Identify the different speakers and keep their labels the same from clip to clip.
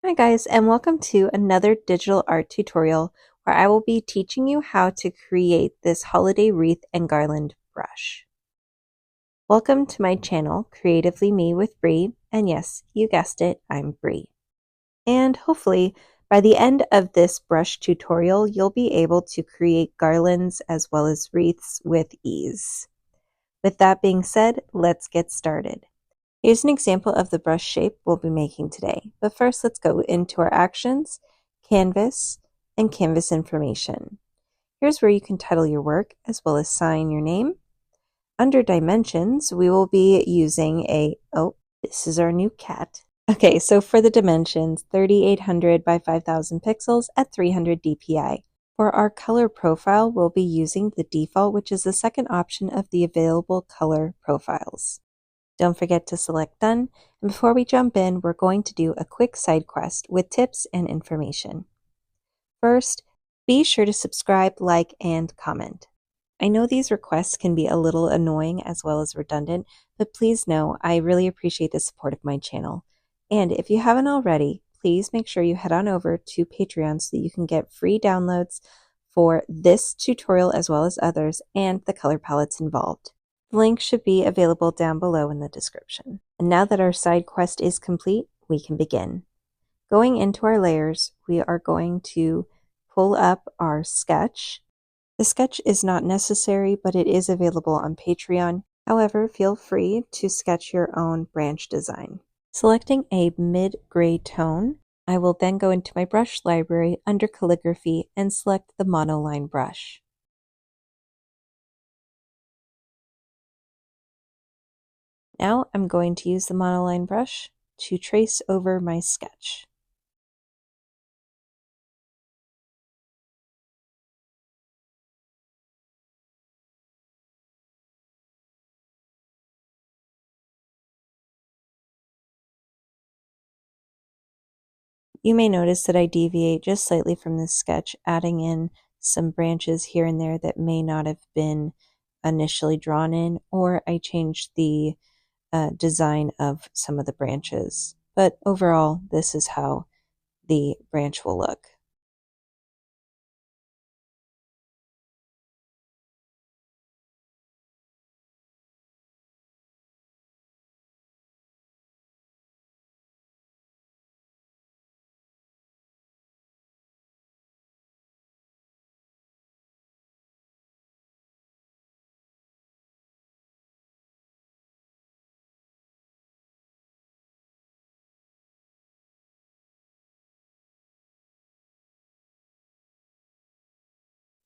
Speaker 1: Hi guys, and welcome to another digital art tutorial where I will be teaching you how to create this holiday wreath and garland brush. Welcome to my channel, Creatively Me with Bree, and yes, you guessed it, I'm Bree. And hopefully, by the end of this brush tutorial, you'll be able to create garlands as well as wreaths with ease. With that being said, let's get started. Here's an example of the brush shape we'll be making today, but first let's go into our actions, canvas, and canvas information. Here's where you can title your work as well as sign your name. Under dimensions, we will be using this is our new cat. Okay, so for the dimensions, 3800 by 5000 pixels at 300 dpi. For our color profile, we'll be using the default, which is the second option of the available color profiles. Don't forget to select Done, and before we jump in, we're going to do a quick side quest with tips and information. First, be sure to subscribe, like, and comment. I know these requests can be a little annoying as well as redundant, but please know I really appreciate the support of my channel. And if you haven't already, please make sure you head on over to Patreon so that you can get free downloads for this tutorial as well as others and the color palettes involved. The link should be available down below in the description. And now that our side quest is complete, we can begin. Going into our layers, we are going to pull up our sketch. The sketch is not necessary, but it is available on Patreon. However, feel free to sketch your own branch design. Selecting a mid-gray tone, I will then go into my brush library under calligraphy and select the monoline brush. Now I'm going to use the monoline brush to trace over my sketch. You may notice that I deviate just slightly from this sketch, adding in some branches here and there that may not have been initially drawn in, or I changed the design of some of the branches. But overall, this is how the branch will look.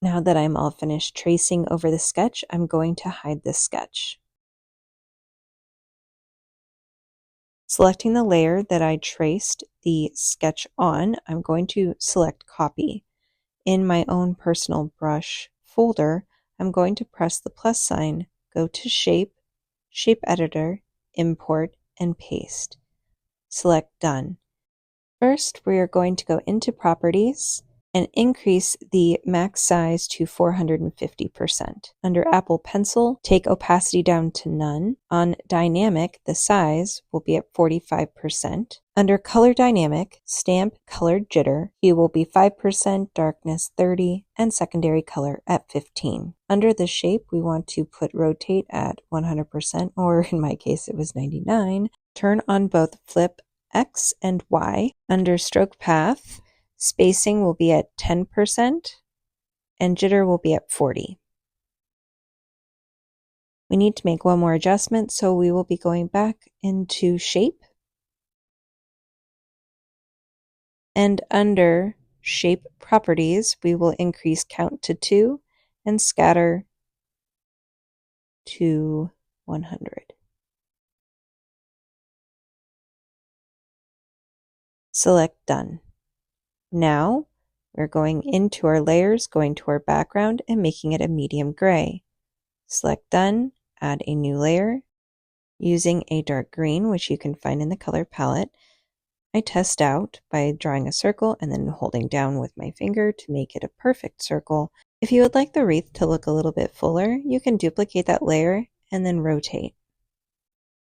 Speaker 1: Now that I'm all finished tracing over the sketch, I'm going to hide this sketch. Selecting the layer that I traced the sketch on, I'm going to select Copy. In my own personal brush folder, I'm going to press the plus sign, go to Shape, Shape Editor, Import, and Paste. Select Done. First, we are going to go into Properties and increase the max size to 450%. Under Apple Pencil, take opacity down to none. On Dynamic, the size will be at 45%. Under Color Dynamic, stamp Color Jitter, hue will be 5%, darkness 30%, and secondary color at 15%. Under the shape, we want to put Rotate at 100%, or in my case it was 99%. Turn on both Flip X and Y. Under Stroke Path, spacing will be at 10% and jitter will be at 40%. We need to make one more adjustment, so we will be going back into Shape. And under Shape Properties, we will increase Count to 2 and Scatter to 100. Select Done. Now, we're going into our layers, going to our background, and making it a medium gray. Select Done, add a new layer. Using a dark green, which you can find in the color palette, I test out by drawing a circle and then holding down with my finger to make it a perfect circle. If you would like the wreath to look a little bit fuller, you can duplicate that layer and then rotate.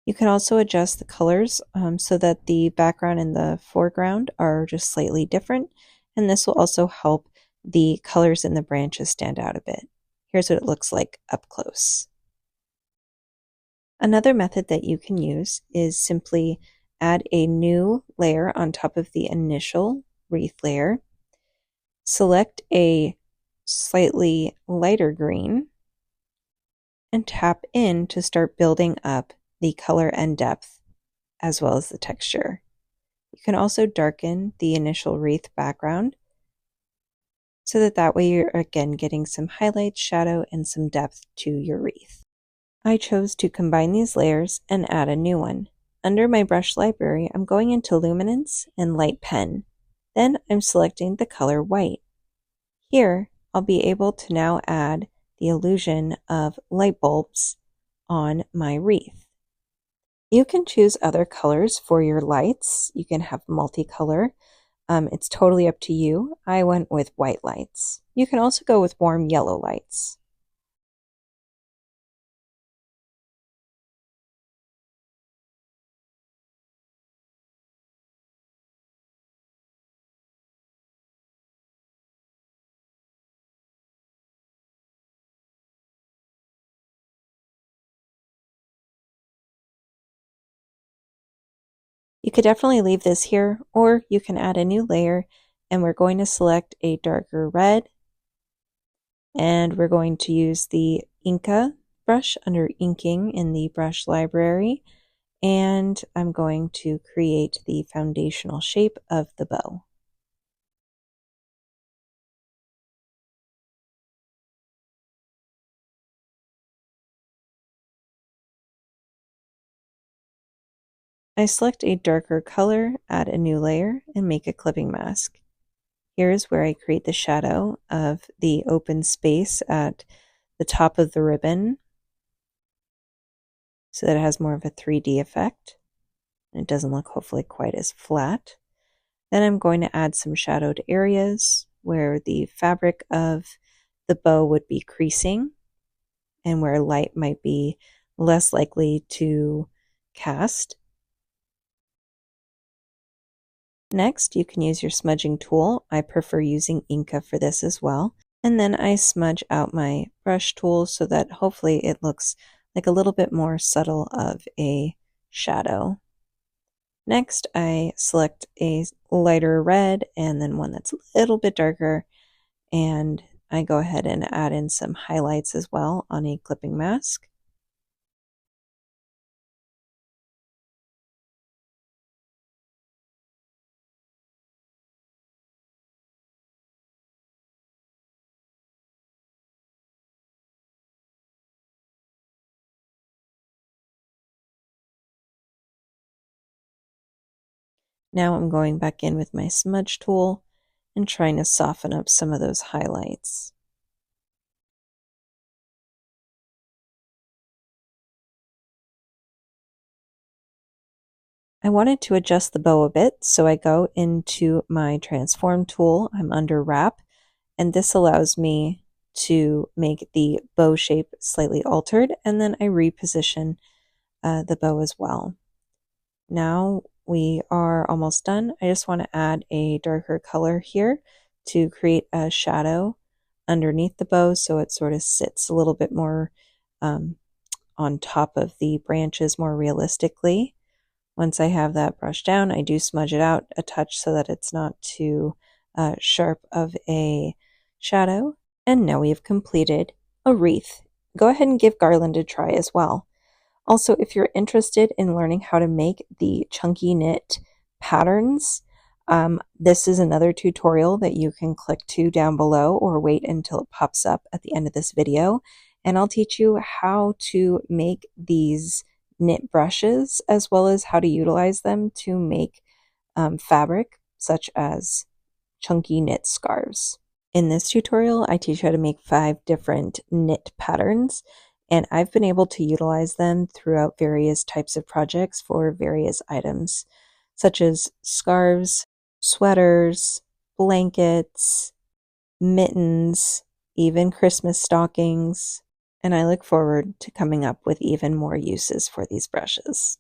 Speaker 1: You can also adjust the colors so that the background and the foreground are just slightly different, and this will also help the colors in the branches stand out a bit. Here's what it looks like up close. Another method that you can use is simply add a new layer on top of the initial wreath layer. Select a slightly lighter green and tap in to start building up the color and depth as well as the texture. You can also darken the initial wreath background so that way you're again getting some highlights, shadow, and some depth to your wreath. I chose to combine these layers and add a new one. Under my brush library, I'm going into Luminance and Light Pen. Then I'm selecting the color white. Here, I'll be able to now add the illusion of light bulbs on my wreath. You can choose other colors for your lights. You can have multicolor. It's totally up to you. I went with white lights. You can also go with warm yellow lights. You could definitely leave this here, or you can add a new layer, and we're going to select a darker red, and we're going to use the Inka brush under inking in the brush library, and I'm going to create the foundational shape of the bow. I select a darker color, add a new layer, and make a clipping mask. Here's where I create the shadow of the open space at the top of the ribbon so that it has more of a 3D effect. And it doesn't look hopefully quite as flat. Then I'm going to add some shadowed areas where the fabric of the bow would be creasing and where light might be less likely to cast. Next, you can use your smudging tool. I prefer using Inka for this as well. And then I smudge out my brush tool so that hopefully it looks like a little bit more subtle of a shadow. Next, I select a lighter red and then one that's a little bit darker, and I go ahead and add in some highlights as well on a clipping mask. Now I'm going back in with my smudge tool and trying to soften up some of those highlights. I wanted to adjust the bow a bit, so I go into my transform tool. I'm under wrap, and this allows me to make the bow shape slightly altered, and then I reposition the bow as well. Now we are almost done. I just want to add a darker color here to create a shadow underneath the bow so it sort of sits a little bit more on top of the branches more realistically. Once I have that brushed down, I do smudge it out a touch so that it's not too sharp of a shadow. And now we have completed a wreath. Go ahead and give garland a try as well. Also, if you're interested in learning how to make the chunky knit patterns, this is another tutorial that you can click to down below or wait until it pops up at the end of this video. And I'll teach you how to make these knit brushes as well as how to utilize them to make fabric such as chunky knit scarves. In this tutorial, I teach you how to make 5 different knit patterns, and I've been able to utilize them throughout various types of projects for various items, such as scarves, sweaters, blankets, mittens, even Christmas stockings, and I look forward to coming up with even more uses for these brushes.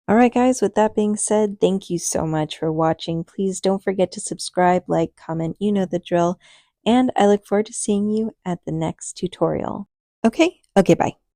Speaker 1: Alright guys, with that being said, thank you so much for watching. Please don't forget to subscribe, like, comment, you know the drill, and I look forward to seeing you at the next tutorial. Okay, bye.